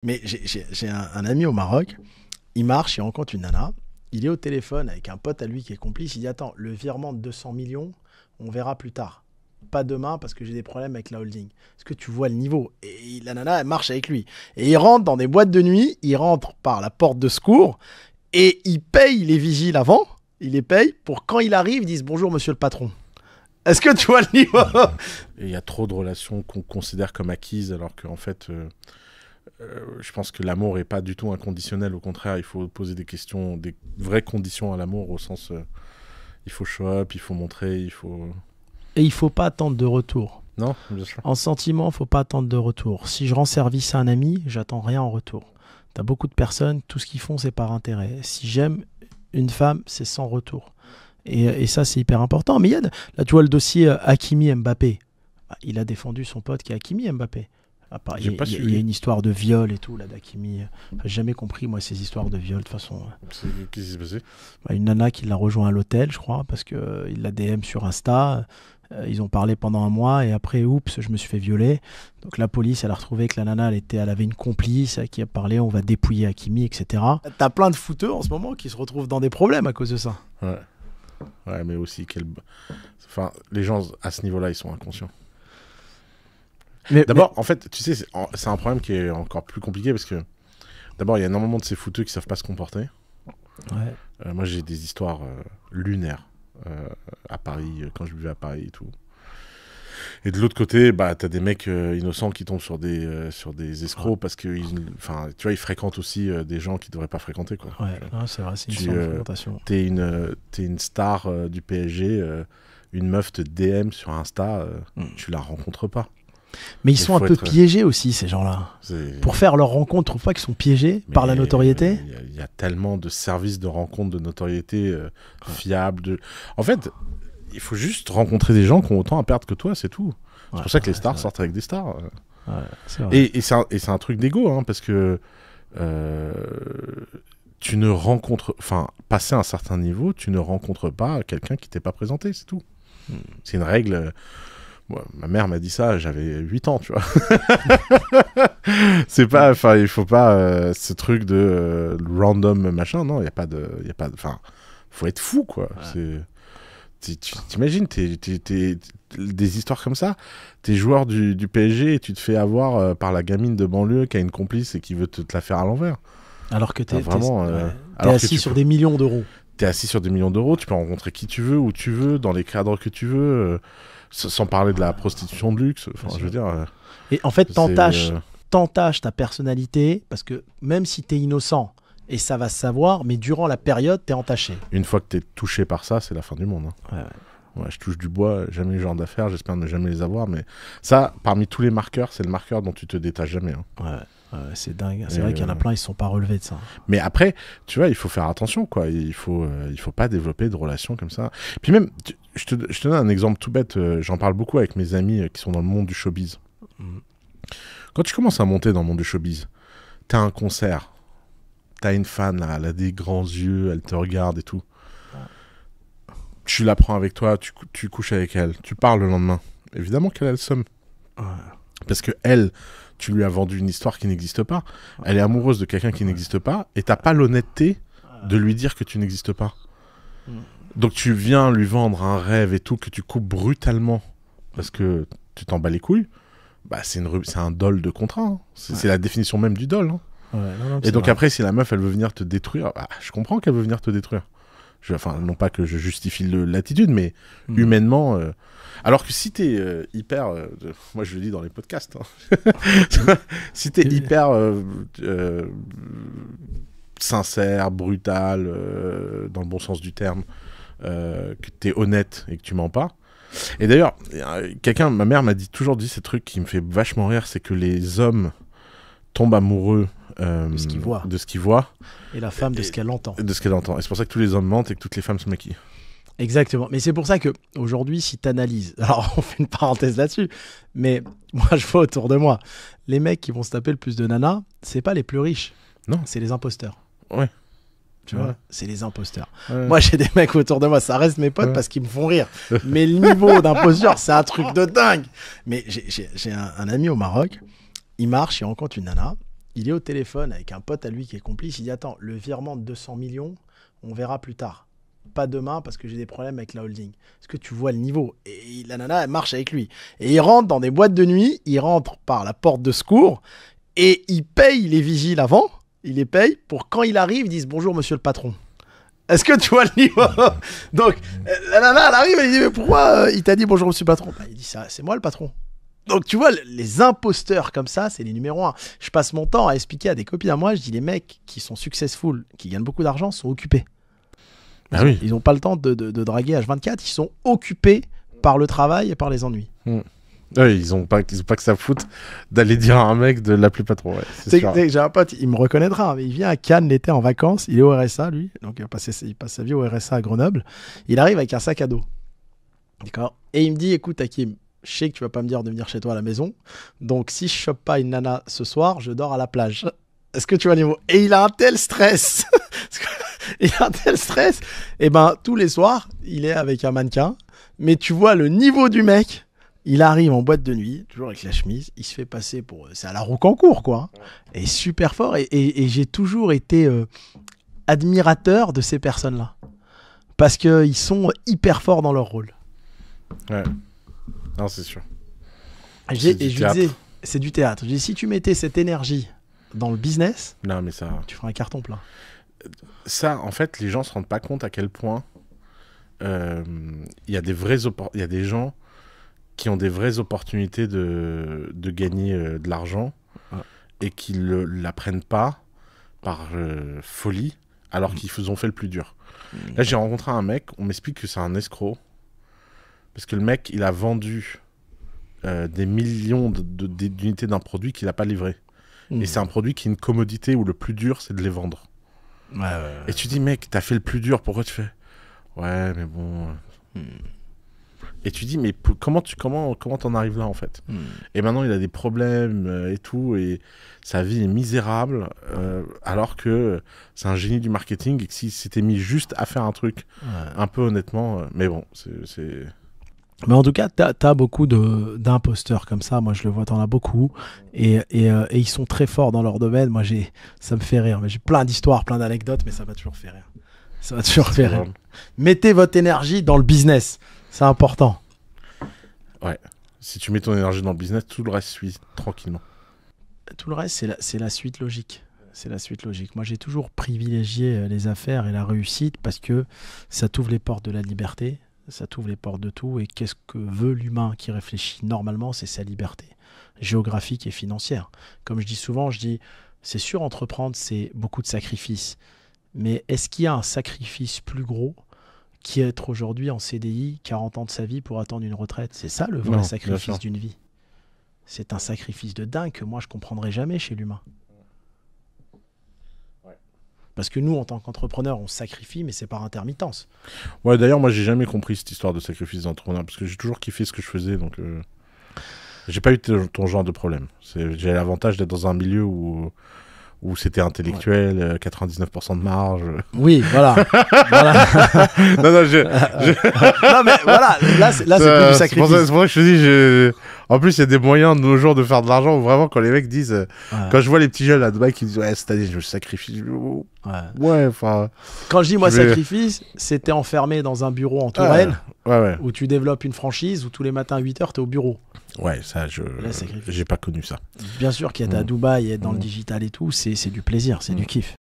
Mais j'ai un ami au Maroc, il marche, il rencontre une nana, il est au téléphone avec un pote à lui qui est complice, il dit attends, le virement de 200 millions, on verra plus tard. Pas demain parce que j'ai des problèmes avec la holding. Est-ce que tu vois le niveau? Et la nana, elle marche avec lui. Et il rentre dans des boîtes de nuit, il rentre par la porte de secours et il paye les vigiles avant, il les paye pour quand il arrive, ils disent bonjour monsieur le patron. Est-ce que tu vois le niveau? Et il y a trop de relations qu'on considère comme acquises alors qu'en fait... je pense que l'amour est pas du tout inconditionnel, au contraire, il faut poser des questions, des vraies conditions à l'amour, au sens il faut show up, il faut montrer, il faut... Et il faut pas attendre de retour. Non, bien sûr. En sentiment, faut pas attendre de retour. Si je rends service à un ami, j'attends rien en retour. T'as beaucoup de personnes, tout ce qu'ils font, c'est par intérêt. Si j'aime une femme, c'est sans retour. Et ça, c'est hyper important. Mais là, tu vois le dossier Hakimi-Mbappé. Il a défendu son pote qui est Hakimi-Mbappé. Il y a une histoire de viol et tout, là, d'Hakimi. J'ai jamais compris, moi, ces histoires de viol, de toute façon. Qu'est-ce qui s'est passé? Une nana qui l'a rejoint à l'hôtel, je crois, parce qu'il l'a DM sur Insta. Ils ont parlé pendant un mois et après, oups, je me suis fait violer. Donc la police, elle a retrouvé que la nana, elle avait une complice qui a parlé, on va dépouiller Hakimi, etc. T'as plein de fouteux en ce moment qui se retrouvent dans des problèmes à cause de ça. Ouais, mais aussi, enfin, les gens à ce niveau-là, ils sont inconscients. D'abord, en fait, tu sais, c'est un problème qui est encore plus compliqué parce que d'abord, il y a énormément de ces fouteux qui savent pas se comporter. Ouais. Moi, j'ai des histoires lunaires à Paris, quand je vivais à Paris et tout. Et de l'autre côté, bah, t'as des mecs innocents qui tombent sur des escrocs parce que, tu vois, ils fréquentent aussi des gens qu'ils devraient pas fréquenter, quoi. Ouais, non, c'est vrai, c'est une sorte de fréquentation. T'es une star du PSG, une meuf te DM sur Insta, tu la rencontres pas. Mais ils sont un peu piégés aussi, ces gens-là. Pour faire leur rencontre, trouve pas qu'ils sont piégés par la notoriété? Il y a tellement de services de rencontre, de notoriété fiables. En fait, il faut juste rencontrer des gens qui ont autant à perdre que toi, c'est tout. C'est pour ça que les stars sortent avec des stars. C'est vrai. Et c'est un truc d'égo, hein, parce que tu ne rencontres... Enfin, passer un certain niveau, tu ne rencontres pas quelqu'un qui t'est pas présenté, c'est tout. C'est une règle... ma mère m'a dit ça, j'avais 8 ans, tu vois. C'est pas, enfin, il faut pas ce truc de random machin, non, il y a pas de, enfin, faut être fou, quoi. Ouais. T'imagines, des histoires comme ça, t'es joueur du PSG et tu te fais avoir par la gamine de banlieue qui a une complice et qui veut te la faire à l'envers. Alors que t'es alors assis sur des millions d'euros. T'es assis sur des millions d'euros, tu peux rencontrer qui tu veux, où tu veux, dans les cadres que tu veux. Sans parler de la prostitution de luxe, enfin, je veux dire... Et en fait, t'entaches ta personnalité, parce que même si t'es innocent, et ça va se savoir, mais durant la période, t'es entaché. Une fois que t'es touché par ça, c'est la fin du monde. Hein. Ouais, je touche du bois, jamais le genre d'affaires, j'espère ne jamais les avoir, mais ça, parmi tous les marqueurs, c'est le marqueur dont tu te détaches jamais. Hein. C'est dingue. C'est vrai qu'il y en a plein, ils ne sont pas relevés de ça. Mais après, tu vois, il faut faire attention, quoi. Il faut pas développer de relations comme ça. Puis même, je te donne un exemple tout bête. J'en parle beaucoup avec mes amis qui sont dans le monde du showbiz. Quand tu commences à monter dans le monde du showbiz, t'as un concert, t'as une fan, là, elle a des grands yeux, elle te regarde et tout. Tu la prends avec toi, tu couches avec elle, tu parles le lendemain. Évidemment qu'elle a le seum. Parce que elle... tu lui as vendu une histoire qui n'existe pas. Elle est amoureuse de quelqu'un qui n'existe pas et t'as pas l'honnêteté de lui dire que tu n'existes pas. Donc tu viens lui vendre un rêve et tout que tu coupes brutalement parce que tu t'en bats les couilles. Bah c'est un dol de contrat. Hein. C'est la définition même du dol. Hein. Et donc après, si la meuf elle veut venir te détruire, bah, je comprends qu'elle veut venir te détruire. Enfin, non pas que je justifie l'attitude, mais humainement... Alors que si t'es hyper... moi, je le dis dans les podcasts. Hein. Si t'es hyper sincère, brutal, dans le bon sens du terme, que t'es honnête et que tu mens pas. Et d'ailleurs, ma mère m'a toujours dit ces trucs qui me fait vachement rire, c'est que les hommes tombent amoureux de ce qu'ils voient. Et la femme de ce qu'elle entend. De ce qu'elle entend. Et c'est pour ça que tous les hommes mentent et que toutes les femmes se maquillent. Exactement. Mais c'est pour ça qu'aujourd'hui, si tu analyses, alors on fait une parenthèse là-dessus, mais moi je vois autour de moi, les mecs qui vont se taper le plus de nanas, c'est pas les plus riches. Non. C'est les imposteurs. Ouais. Tu vois, c'est les imposteurs. Ouais. Moi j'ai des mecs autour de moi, ça reste mes potes parce qu'ils me font rire. Mais le niveau d'imposture, c'est un truc de dingue. Mais j'ai un ami au Maroc, il marche, il rencontre une nana, il est au téléphone avec un pote à lui qui est complice. Il dit attends, le virement de 200 millions, on verra plus tard. Pas demain parce que j'ai des problèmes avec la holding. Est-ce que tu vois le niveau? Et la nana, elle marche avec lui. Et il rentre dans des boîtes de nuit, il rentre par la porte de secours et il paye les vigiles avant. Il les paye pour quand il arrive, ils disent bonjour monsieur le patron. Est-ce que tu vois le niveau? Donc, la nana, elle arrive, elle dit mais pourquoi il t'a dit bonjour monsieur le patron? Il dit c'est moi le patron. Donc tu vois, les imposteurs comme ça, c'est les numéros 1. Je passe mon temps à expliquer à des copines à moi, je dis les mecs qui sont successful, qui gagnent beaucoup d'argent, sont occupés. Ah oui. Ils n'ont pas le temps de draguer H24, ils sont occupés par le travail et par les ennuis. Oui, ils ont pas que ça fout d'aller dire à un mec de l'appeler patron. Ouais, j'ai un pote, il me reconnaîtra, mais il vient à Cannes l'été en vacances, il est au RSA lui, donc il passe sa vie au RSA à Grenoble. Il arrive avec un sac à dos. D'accord. Et il me dit écoute Hakim, je sais que tu vas pas me dire de venir chez toi à la maison, donc si je chope pas une nana ce soir, je dors à la plage. Est-ce que tu vois le niveau? Et il a un tel stress. Il a un tel stress. Et ben tous les soirs, il est avec un mannequin, mais tu vois le niveau du mec. Il arrive en boîte de nuit, toujours avec la chemise, il se fait passer pour... C'est à la Roucancourt, quoi. Et super fort. Et j'ai toujours été admirateur de ces personnes-là. Parce qu'ils sont hyper forts dans leur rôle. Ouais. Non, c'est sûr. Et je lui disais, c'est du théâtre. Je lui dis, si tu mettais cette énergie dans le business, non, mais ça... tu ferais un carton plein. Ça, en fait, les gens se rendent pas compte à quel point il y a des gens qui ont des vraies opportunités de gagner de l'argent et qui ne la prennent pas par folie alors qu'ils ont fait le plus dur. Là, j'ai rencontré un mec, on m'explique que c'est un escroc parce que le mec, il a vendu des millions d'unités d'un produit qu'il n'a pas livré. Et c'est un produit qui est une commodité où le plus dur, c'est de les vendre. Ouais. Et tu dis, mec, t'as fait le plus dur, pourquoi tu fais? Ouais, mais bon... Et tu dis, mais comment t'en arrives là, en fait? Et maintenant, il a des problèmes et tout, et sa vie est misérable, alors que c'est un génie du marketing, et que s'il s'était mis juste à faire un truc, un peu honnêtement... mais bon, c'est... Mais en tout cas, t'as beaucoup d'imposteurs comme ça. Moi, je le vois, t'en as beaucoup. Et ils sont très forts dans leur domaine. Moi, ça me fait rire. Mais j'ai plein d'histoires, plein d'anecdotes, mais ça m'a toujours fait rire. Ça m'a toujours fait rire. Mettez votre énergie dans le business. C'est important. Ouais. Si tu mets ton énergie dans le business, tout le reste suit tranquillement. Tout le reste, c'est la suite logique. C'est la suite logique. Moi, j'ai toujours privilégié les affaires et la réussite parce que ça t'ouvre les portes de la liberté. Ça t'ouvre les portes de tout. Et qu'est-ce que veut l'humain qui réfléchit normalement? C'est sa liberté géographique et financière. Comme je dis souvent, c'est sûr, entreprendre, c'est beaucoup de sacrifices. Mais est-ce qu'il y a un sacrifice plus gros qu'être aujourd'hui en CDI, 40 ans de sa vie pour attendre une retraite? C'est ça le vrai sacrifice d'une vie. C'est un sacrifice de dingue que moi je ne comprendrai jamais chez l'humain. Parce que nous, en tant qu'entrepreneurs, on sacrifie, mais c'est par intermittence. Ouais, d'ailleurs, moi, j'ai jamais compris cette histoire de sacrifice d'entrepreneur, parce que j'ai toujours kiffé ce que je faisais, donc j'ai pas eu ton genre de problème. J'ai l'avantage d'être dans un milieu où c'était intellectuel, 99% de marge. Oui, voilà. Non, non, mais voilà, là c'est plus du sacrifice. C'est pour ça que je te dis, en plus, il y a des moyens de nos jours de faire de l'argent où vraiment, quand les mecs disent, quand je vois les petits jeunes à Dubaï qui disent, ouais, cette année, je sacrifie. Ouais, enfin. Quand je dis, moi, sacrifice, c'était enfermé dans un bureau en Touraine, où tu développes une franchise, où tous les matins à 8h, tu es au bureau. Ouais, ça, j'ai pas connu ça. Bien sûr qu'il y a à Dubaï, être dans le digital et tout, c'est du plaisir, c'est du kiff.